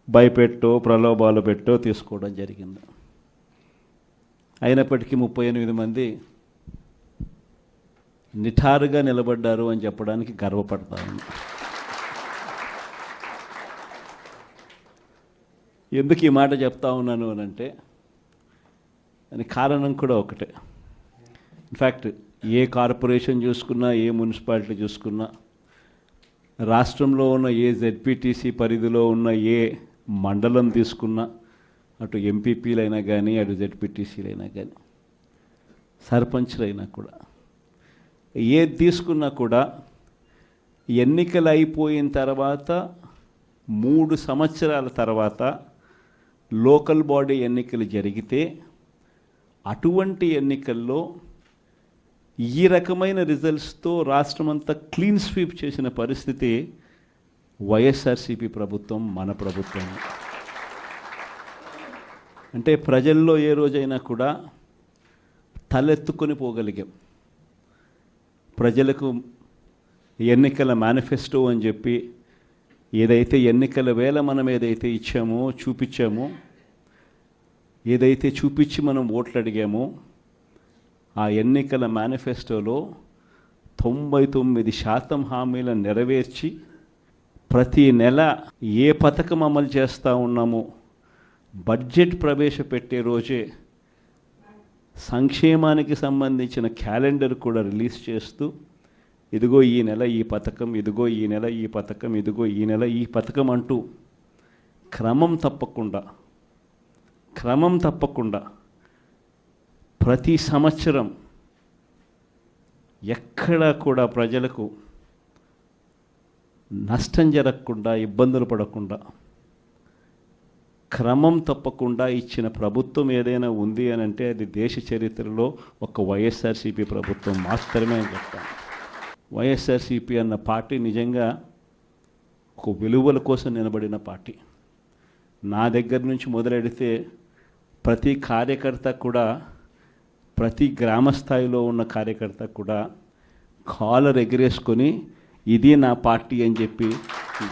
భయపెట్టో ప్రలోభాలు పెట్టో తీసుకోవడం జరిగింది. అయినప్పటికీ 38 మంది నిఠారుగా నిలబడ్డారు అని చెప్పడానికి గర్వపడతాను. ఎందుకు ఈ మాట చెప్తా ఉన్నాను అని అంటే దానికి కారణం కూడా ఒకటే. ఇన్ఫ్యాక్ట్ ఏ కార్పొరేషన్ చూసుకున్నా, ఏ మున్సిపాలిటీ చూసుకున్నా, రాష్ట్రంలో ఉన్న ఏ జెడ్పీటీసీ పరిధిలో ఉన్న ఏ మండలం తీసుకున్నా, అటు ఎంపీపీలైనా కానీ, అటు జెడ్పీటీసీలైనా కానీ, సర్పంచ్లైనా కూడా, ఏది తీసుకున్నా కూడా ఎన్నికలు అయిపోయిన తర్వాత 3 సంవత్సరాల తర్వాత లోకల్ బాడీ ఎన్నికలు జరిగితే అటువంటి ఎన్నికల్లో ఈ రకమైన రిజల్ట్స్తో రాష్ట్రమంతా క్లీన్ స్వీప్ చేసిన పరిస్థితి వైఎస్ఆర్సీపీ ప్రభుత్వం, మన ప్రభుత్వం. అంటే ప్రజల్లో ఏ రోజైనా కూడా తలెత్తుకొని పోగలిగాం. ప్రజలకు ఎన్నికల మేనిఫెస్టో అని చెప్పి ఏదైతే ఎన్నికల వేళ మనం ఏదైతే ఇచ్చామో, చూపించామో, ఏదైతే చూపించి మనం ఓట్లు అడిగామో, ఆ ఎన్నికల మేనిఫెస్టోలో 99% హామీలను నెరవేర్చి ప్రతి నెల ఏ పథకం అమలు చేస్తూ ఉన్నామో బడ్జెట్ ప్రవేశపెట్టే రోజే సంక్షేమానికి సంబంధించిన క్యాలెండర్ కూడా రిలీజ్ చేస్తూ, ఇదిగో ఈ నెల ఈ పథకం, ఇదిగో ఈ నెల ఈ పథకం, ఇదిగో ఈ నెల ఈ పథకం అంటూ క్రమం తప్పకుండా ప్రతి సంవత్సరం ఎక్కడా కూడా ప్రజలకు నష్టం జరగకుండా, ఇబ్బందులు పడకుండా, క్రమం తప్పకుండా ఇచ్చిన ప్రభుత్వం ఏదైనా ఉంది అని అంటే అది దేశ చరిత్రలో ఒక వైఎస్ఆర్సీపీ ప్రభుత్వం మాత్రమే అని చెప్తాను. వైఎస్ఆర్సీపీ అన్న పార్టీ నిజంగా ఒక విలువల కోసం నిలబడిన పార్టీ. నా దగ్గర నుంచి మొదలెడితే ప్రతి కార్యకర్త కూడా, ప్రతి గ్రామ స్థాయిలో ఉన్న కార్యకర్త కూడా కాలర్ ఎగిరేసుకొని ఇది నా పార్టీ అని చెప్పి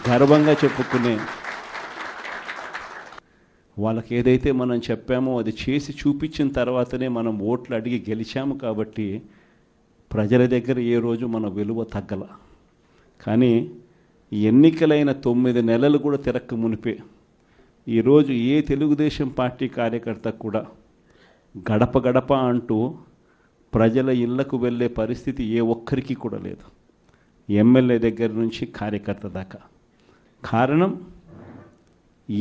గర్వంగా చెప్పుకునే, వాళ్ళకి ఏదైతే మనం చెప్పామో అది చేసి చూపించిన తర్వాతనే మనం ఓట్లు అడిగి గెలిచాము. కాబట్టి ప్రజల దగ్గర ఏ రోజు మన విలువ తగ్గల. కానీ ఎన్నికలైన 9 నెలలు కూడా తిరక్క మునిపే ఈరోజు ఏ తెలుగుదేశం పార్టీ కార్యకర్త కూడా గడప గడప అంటూ ప్రజల ఇళ్లకు వెళ్ళే పరిస్థితి ఏ ఒక్కరికి కూడా లేదు, ఎమ్మెల్యే దగ్గర నుంచి కార్యకర్త దాకా. కారణం,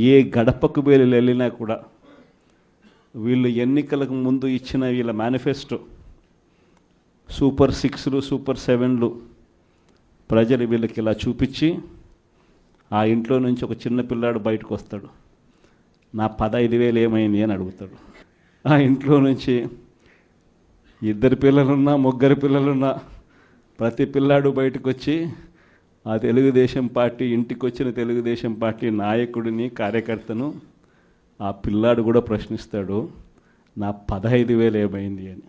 ఏ గడపకు వెళ్ళినా కూడా వీళ్ళు ఎన్నికలకు ముందు ఇచ్చిన వీళ్ళ మేనిఫెస్టో సూపర్ 6లు, సూపర్ 7లు ప్రజలు వీళ్ళకి ఇలా చూపించి, ఆ ఇంట్లో నుంచి ఒక చిన్న పిల్లాడు బయటకు వస్తాడు, నా 15,000 ఏమైంది అని అడుగుతాడు. ఆ ఇంట్లో నుంచి 2 పిల్లలున్నా, 3 పిల్లలున్నా ప్రతి పిల్లాడు బయటకు వచ్చి ఆ తెలుగుదేశం పార్టీ ఇంటికి వచ్చిన తెలుగుదేశం పార్టీ నాయకుడిని, కార్యకర్తను ఆ పిల్లాడు కూడా ప్రశ్నిస్తాడు, నా 15,000 ఏమైంది అని.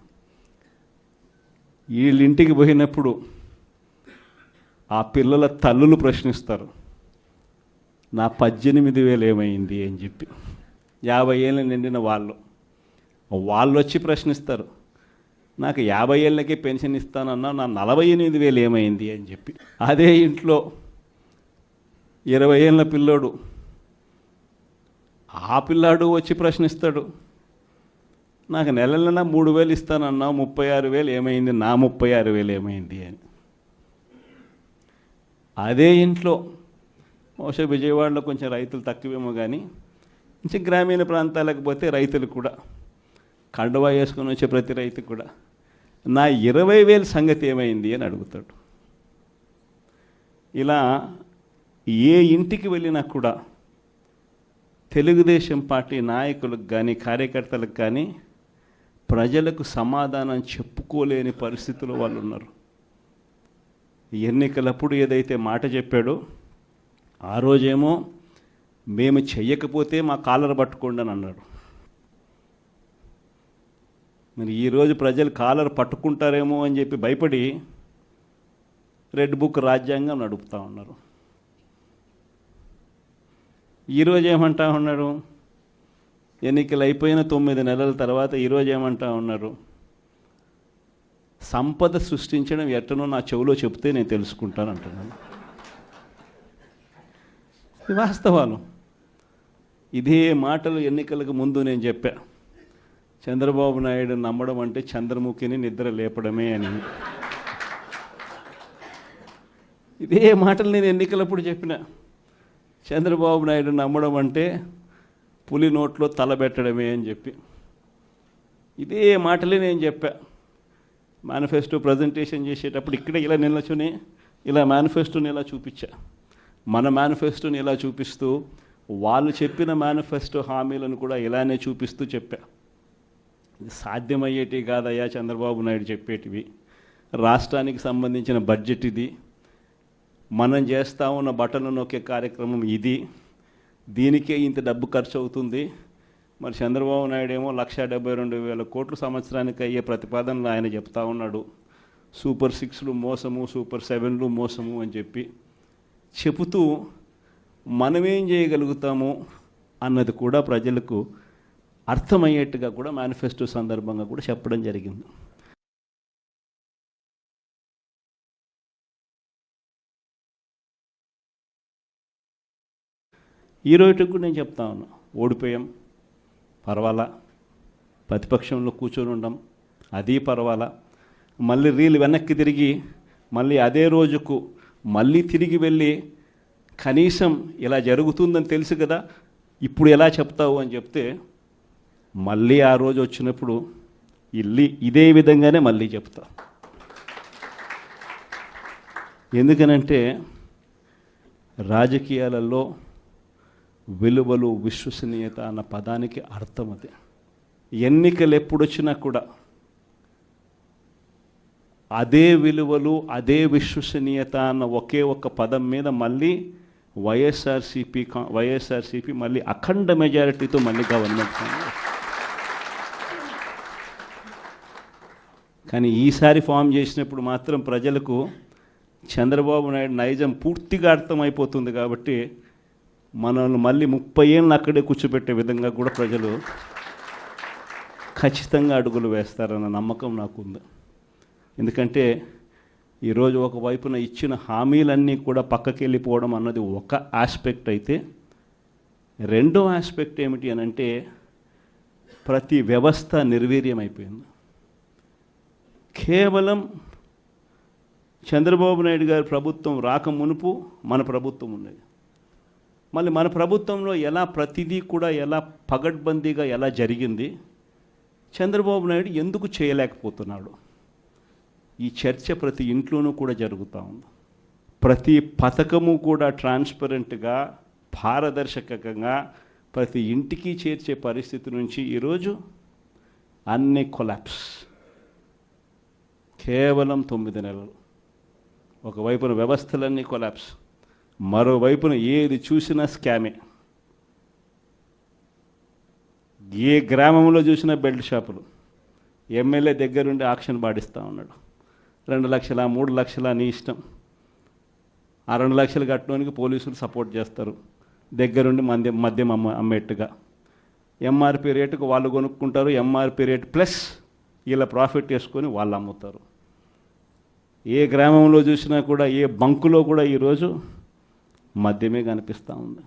వీళ్ళింటికి పోయినప్పుడు ఆ పిల్లల తల్లులు ప్రశ్నిస్తారు, నా 18,000 ఏమైంది అని చెప్పి. 50 ఏళ్ళు నిండిన వాళ్ళు వచ్చి ప్రశ్నిస్తారు, నాకు 50 ఏళ్ళకే పెన్షన్ ఇస్తానన్నా నా 48,000 ఏమైంది అని చెప్పి. అదే ఇంట్లో 20 ఏళ్ళ పిల్లోడు, ఆ పిల్లాడు వచ్చి ప్రశ్నిస్తాడు, నాకు నెలలైనా 3,000 ఇస్తానన్నా 36,000 ఏమైంది, నా 36,000 ఏమైంది అని. అదే ఇంట్లో బహుశా విజయవాడలో కొంచెం రైతులు తక్కువేమో కానీ కొంచెం గ్రామీణ ప్రాంతాలకు పోతే రైతులు కూడా, కండువా వేసుకొని వచ్చే ప్రతి రైతు కూడా నా 20,000 సంగతి ఏమైంది అని అడుగుతాడు. ఇలా ఏ ఇంటికి వెళ్ళినా కూడా తెలుగుదేశం పార్టీ నాయకులకు కానీ, కార్యకర్తలకు కానీ ప్రజలకు సమాధానం చెప్పుకోలేని పరిస్థితుల్లో వాళ్ళు ఉన్నారు. ఎన్నికలప్పుడు ఏదైతే మాట చెప్పాడో ఆ రోజేమో మేము చెయ్యకపోతే మా కాలర్ పట్టుకోండి అని అన్నాడు. మరి ఈరోజు ప్రజలు కాలర్ పట్టుకుంటారేమో అని చెప్పి భయపడి రెడ్ బుక్ రాజ్యాంగం నడుపుతూ ఉన్నారు. ఈరోజు ఏమంటా ఉన్నారు? ఎన్నికలు అయిపోయిన 9 నెలల తర్వాత ఈరోజు ఏమంటా ఉన్నారు? సంపద సృష్టించడం ఎట్టనో నా చెవిలో చెప్తే నేను తెలుసుకుంటాను అంటున్నాను. వాస్తవాలు. ఇదే మాటలు ఎన్నికలకు ముందు నేను చెప్పా. చంద్రబాబు నాయుడు నమ్మడం అంటే చంద్రముఖిని నిద్ర లేపడమే అని. ఇదే మాటలు నేను ఎన్నికలప్పుడు చెప్పిన. చంద్రబాబు నాయుడు నమ్మడం అంటే పులి నోట్లో తలబెట్టడమే అని చెప్పి ఇదే మాటలే నేను చెప్పా. మేనిఫెస్టో ప్రజెంటేషన్ చేసేటప్పుడు ఇక్కడ ఇలా నిల్చుని ఇలా మేనిఫెస్టోని ఇలా చూపించా. మన మేనిఫెస్టోని ఇలా చూపిస్తూ వాళ్ళు చెప్పిన మేనిఫెస్టో హామీలను కూడా ఇలానే చూపిస్తూ చెప్పా. ఇది సాధ్యమయ్యేటి కాదయ్యా చంద్రబాబు నాయుడు చెప్పేటివి. రాష్ట్రానికి సంబంధించిన బడ్జెట్ ఇది, మనం చేస్తూ ఉన్న బటన్లు నొక్కే కార్యక్రమం ఇది, దీనికే ఇంత డబ్బు ఖర్చు అవుతుంది. మరి చంద్రబాబు నాయుడు ఏమో 1,72,000 కోట్లు సంవత్సరానికి అయ్యే ప్రతిపాదనలు ఆయన చెప్తా ఉన్నాడు. సూపర్ 6లు మోసము, సూపర్ 7లు మోసము అని చెప్పి చెబుతూ మనమేం చేయగలుగుతాము అన్నది కూడా ప్రజలకు అర్థమయ్యేట్టుగా కూడా మేనిఫెస్టో సందర్భంగా కూడా చెప్పడం జరిగింది. ఈ రోజుకి కూడా నేను చెప్తా ఉన్నా, ఓడిపోయాం పర్వాలా, ప్రతిపక్షంలో కూర్చొని ఉండం అది పర్వాలా, మళ్ళీ రీలు వెనక్కి తిరిగి మళ్ళీ అదే రోజుకు మళ్ళీ తిరిగి వెళ్ళి కనీసం ఇలా జరుగుతుందని తెలుసు కదా ఇప్పుడు ఎలా చెప్తావు అని చెప్తే మళ్ళీ ఆ రోజు వచ్చినప్పుడు ఇదే విధంగానే మళ్ళీ చెప్తా. ఎందుకనంటే రాజకీయాలలో విలువలు, విశ్వసనీయత అన్న పదానికి అర్థం అది. ఎన్నికలు ఎప్పుడొచ్చినా కూడా అదే విలువలు, అదే విశ్వసనీయత అన్న ఒకే ఒక్క పదం మీద మళ్ళీ వైఎస్ఆర్సీపీ మళ్ళీ అఖండ మెజారిటీతో మళ్ళీ గవర్నమెంట్. కానీ ఈసారి ఫామ్ చేసినప్పుడు మాత్రం ప్రజలకు చంద్రబాబు నాయుడు నైజం పూర్తిగా అర్థమైపోతుంది. కాబట్టి మనల్ని మళ్ళీ 30 ఏళ్ళు అక్కడే కూర్చోబెట్టే విధంగా కూడా ప్రజలు ఖచ్చితంగా అడుగులు వేస్తారన్న నమ్మకం నాకుంది. ఎందుకంటే ఈరోజు ఒకవైపున ఇచ్చిన హామీలన్నీ కూడా పక్కకి వెళ్ళిపోవడం అన్నది ఒక ఆస్పెక్ట్ అయితే, రెండో ఆస్పెక్ట్ ఏమిటి అని అంటే ప్రతి వ్యవస్థ నిర్వీర్యమైపోయింది. కేవలం చంద్రబాబు నాయుడు గారి ప్రభుత్వం రాక మునుపు మన ప్రభుత్వం ఉన్నది. మళ్ళీ మన ప్రభుత్వంలో ఎలా ప్రతిదీ కూడా ఎలా పగడ్బందీగా ఎలా జరిగింది, చంద్రబాబు నాయుడు ఎందుకు చేయలేకపోతున్నాడు, ఈ చర్చ ప్రతి ఇంట్లోనూ కూడా జరుగుతూ ఉంది. ప్రతి పథకము కూడా ట్రాన్స్పరెంట్గా, పారదర్శకంగా ప్రతి ఇంటికి చేర్చే పరిస్థితి నుంచి ఈరోజు అన్ని కొలాప్స్. కేవలం 9 నెలలు. ఒకవైపున వ్యవస్థలన్నీ కొలాప్స్, మరోవైపున ఏది చూసినా స్కామే. ఏ గ్రామంలో చూసినా బెల్ట్ షాపులు. ఎమ్మెల్యే దగ్గరుండి ఆక్షన్ పాడిస్తూ ఉన్నాడు. 2 లక్షల 3 లక్షల నీ ఇష్టం. ఆ 2 లక్షలు కట్టడానికి పోలీసులు సపోర్ట్ చేస్తారు, దగ్గరుండి మద్యం అమ్మేట్టుగా. ఎంఆర్పి రేటుకు వాళ్ళు కొనుక్కుంటారు, ఎంఆర్పి రేటు ప్లస్ ఇలా ప్రాఫిట్ చేసుకొని వాళ్ళు అమ్ముతారు. ఏ గ్రామంలో చూసినా కూడా, ఏ బంకులో కూడా ఈరోజు మద్యమే కనిపిస్తూ ఉంది.